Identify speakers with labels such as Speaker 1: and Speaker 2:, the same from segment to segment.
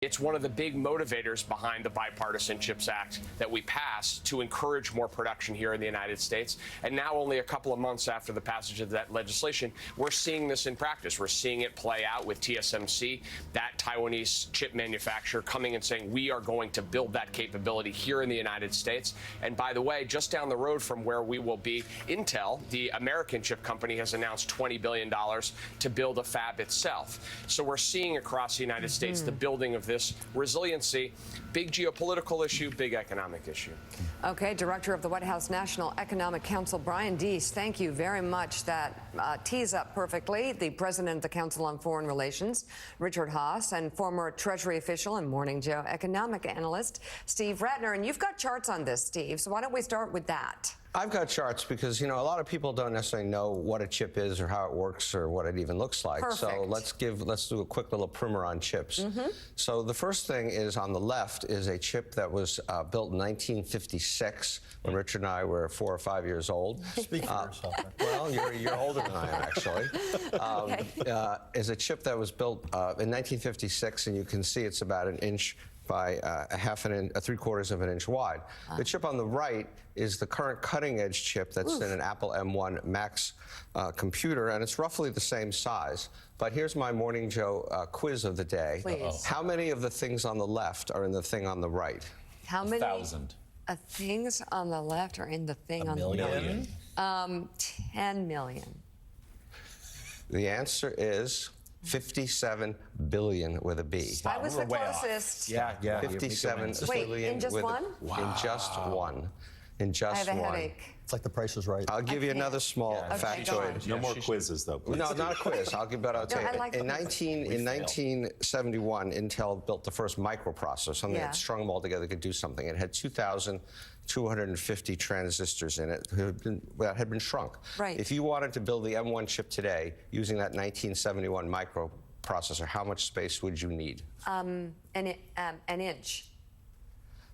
Speaker 1: It's one of the big motivators behind the Bipartisan CHIPS Act that we passed to encourage more production here in the United States. And now, only a couple of months after the passage of that legislation, we're seeing this in practice. We're seeing it play out with TSMC, that Taiwanese chip manufacturer, coming and saying, we are going to build that capability here in the United States. And by the way, just down the road from where we will be, Intel, the American chip company, has announced $20 billion to build a fab itself. So we're seeing across the United States the building of this resiliency. Big geopolitical issue, big economic issue.
Speaker 2: Okay, Director of the White House National Economic Council, Brian Deese, thank you very much. That tees up perfectly the President of the Council on Foreign Relations, Richard Haass, and former Treasury official and Morning Joe economic analyst, Steve Ratner. And you've got charts on this, Steve, so why don't we start with that?
Speaker 3: I've got charts because, a lot of people don't necessarily know what a chip is or how it works or what it even looks like.
Speaker 2: Perfect.
Speaker 3: So let's do a quick little primer on chips. So the first thing is on the left is a chip that was built in 1956 when Richard and I were 4 or 5 years old.
Speaker 4: Speak for yourself.
Speaker 3: Well, you're older than I am, actually. Is a chip that was built in 1956, and you can see it's about an inch by a half an inch, 3/4 of an inch wide. The chip on the right is the current cutting-edge chip that's in an Apple M1 Max computer, and it's roughly the same size. But here's my Morning Joe quiz of the day.
Speaker 2: Please.
Speaker 3: How many of the things on the left are in the thing on the right?
Speaker 2: How many
Speaker 4: 1,000.
Speaker 2: Things on the left are in the thing on the
Speaker 4: Million.
Speaker 2: right? 10 million.
Speaker 3: The answer is 57 billion with a B.
Speaker 2: I was the
Speaker 4: We're way off.
Speaker 2: closest.
Speaker 4: Yeah.
Speaker 3: 57
Speaker 2: Wait,
Speaker 3: billion
Speaker 2: in just
Speaker 3: with
Speaker 2: one?
Speaker 3: In just one. In
Speaker 2: I
Speaker 3: just
Speaker 2: have a
Speaker 3: one.
Speaker 2: headache.
Speaker 4: It's like the Price is Right.
Speaker 3: I'll give you another small
Speaker 2: Okay, go on.
Speaker 3: factoid.
Speaker 5: No more quizzes, though, please.
Speaker 3: No, not a quiz. I'll tell you.
Speaker 2: I like
Speaker 3: In
Speaker 2: the quizzes.
Speaker 3: 1971, Intel built the first microprocessor, something that strung them all together, could do something. It had 2,250 transistors in it that had been shrunk.
Speaker 2: Right.
Speaker 3: If you wanted to build the M1 chip today using that 1971 microprocessor, how much space would you need?
Speaker 2: An inch.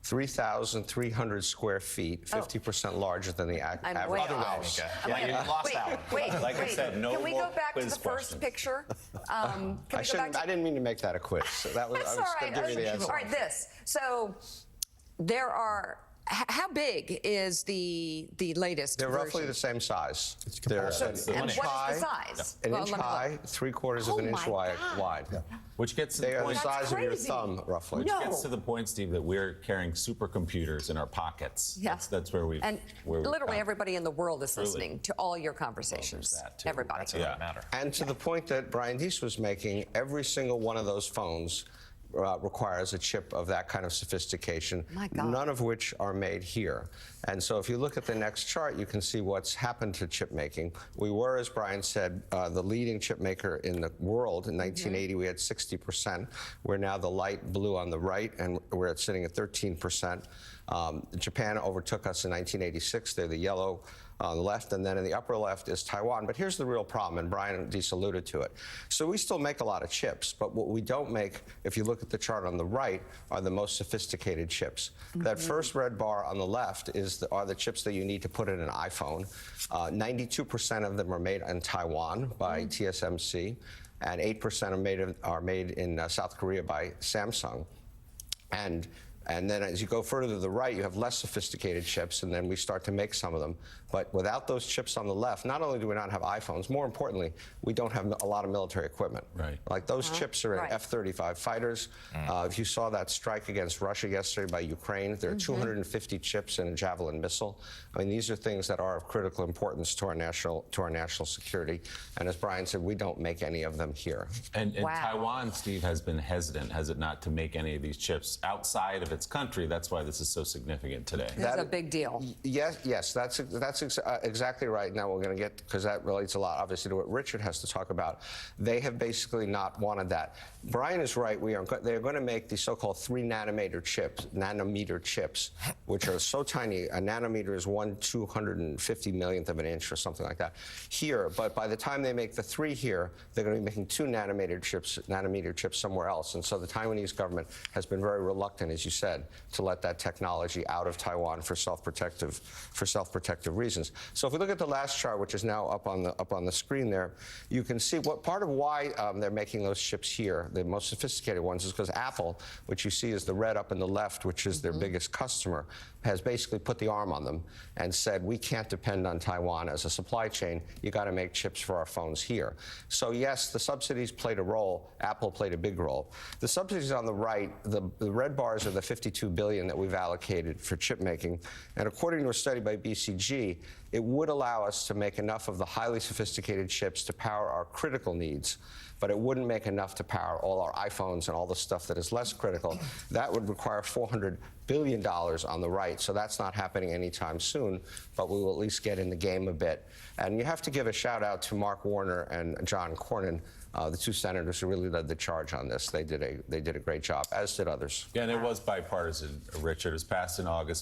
Speaker 3: 3,300 square feet, 50% larger than the
Speaker 2: I'm
Speaker 3: average
Speaker 2: way
Speaker 5: Other way,
Speaker 3: house.
Speaker 5: Annika. Yeah, you lost
Speaker 2: Wait,
Speaker 5: that one.
Speaker 2: wait,
Speaker 5: Like I said, no
Speaker 2: Can we
Speaker 5: more
Speaker 2: go back to
Speaker 5: quiz
Speaker 2: the first
Speaker 5: questions.
Speaker 2: picture? Can we go back to...
Speaker 3: I didn't mean to make that a quiz. So that was, I was
Speaker 2: That's all
Speaker 3: going to
Speaker 2: right.
Speaker 3: give you the answer.
Speaker 2: All right, this. So there are... How big is the latest
Speaker 3: They're
Speaker 2: version?
Speaker 3: roughly the same size.
Speaker 4: They're
Speaker 2: So,
Speaker 3: an
Speaker 2: and
Speaker 3: inch
Speaker 2: what
Speaker 3: high,
Speaker 2: is the size?
Speaker 3: an
Speaker 2: Well,
Speaker 3: inch
Speaker 2: let me look.
Speaker 3: high, 3/4 of an inch
Speaker 2: my
Speaker 3: wide.
Speaker 2: God.
Speaker 5: Which gets to
Speaker 3: They
Speaker 5: the
Speaker 3: are the
Speaker 5: point.
Speaker 3: size of your
Speaker 2: crazy.
Speaker 3: thumb, roughly.
Speaker 2: No.
Speaker 5: Gets to the point, Steve, that we're carrying supercomputers in our pockets.
Speaker 2: Yeah.
Speaker 5: That's where we've.
Speaker 2: And
Speaker 5: where we've
Speaker 2: literally
Speaker 5: come.
Speaker 2: everybody in the world is
Speaker 5: Truly.
Speaker 2: listening to all your conversations.
Speaker 5: Well, there's that, too.
Speaker 2: Everybody.
Speaker 5: That's what matter.
Speaker 3: And to the point that Brian Deese was making, every single one of those phones requires a chip of that kind of sophistication,
Speaker 2: My God.
Speaker 3: none of which are made here. And so if you look at the next chart, you can see what's happened to chip making. We were, as Brian said, the leading chip maker in the world. In 1980, we had 60%. We're now the light blue on the right, and we're sitting at 13%. Japan overtook us in 1986. They're the yellow on the left, and then in the upper left is Taiwan. But here's the real problem, and Brian Deese alluded to it. So we still make a lot of chips, but what we don't make, if you look at the chart on the right, are the most sophisticated chips. That first red bar on the left are the chips that you need to put in an iPhone. 92% of them are made in Taiwan by TSMC, and 8% are made in South Korea by Samsung. And then as you go further to the right, you have less sophisticated chips, and then we start to make some of them. But without those chips on the left, not only do we not have iPhones, more importantly, we don't have a lot of military equipment.
Speaker 5: Right.
Speaker 3: Like those chips are in
Speaker 2: Right.
Speaker 3: F-35 fighters. If you saw that strike against Russia yesterday by Ukraine, there are 250 chips in a Javelin missile. I mean, these are things that are of critical importance to our national security. And as Brian said, we don't make any of them here.
Speaker 5: And
Speaker 2: Wow.
Speaker 5: Taiwan, Steve, has been hesitant, has it not, to make any of these chips outside of its country. That's why this is so significant today.
Speaker 2: This is a big deal.
Speaker 3: Yes, that's exactly right. Now we're going to get, because that relates a lot, obviously, to what Richard has to talk about. They have basically not wanted that. Brian is right. They're going to make the so-called 3-nanometer chips, which are so tiny. A nanometer is 1/250 millionth of an inch or something like that here. But by the time they make the 3 here, they're going to be making 2-nanometer chips somewhere else. And so the Taiwanese government has been very reluctant, as you said, said, to let that technology out of Taiwan for self-protective reasons. So if we look at the last chart, which is now up on the screen there, you can see what part of why they're making those chips here, the most sophisticated ones, is because Apple, which you see is the red up in the left, which is their biggest customer, has basically put the arm on them and said, we can't depend on Taiwan as a supply chain. You got to make chips for our phones here. So yes, the subsidies played a role. Apple played a big role. The subsidies on the right, the red bars are the $52 billion that we've allocated for chip making. And according to a study by BCG, it would allow us to make enough of the highly sophisticated chips to power our critical needs, but it wouldn't make enough to power all our iPhones and all the stuff that is less critical. That would require $400 billion on the right, so that's not happening anytime soon, but we will at least get in the game a bit. And you have to give a shout out to Mark Warner and John Cornyn, the two senators who really led the charge on this. They did a great job, as did others.
Speaker 5: Yeah, and it was bipartisan, Richard. It was passed in August.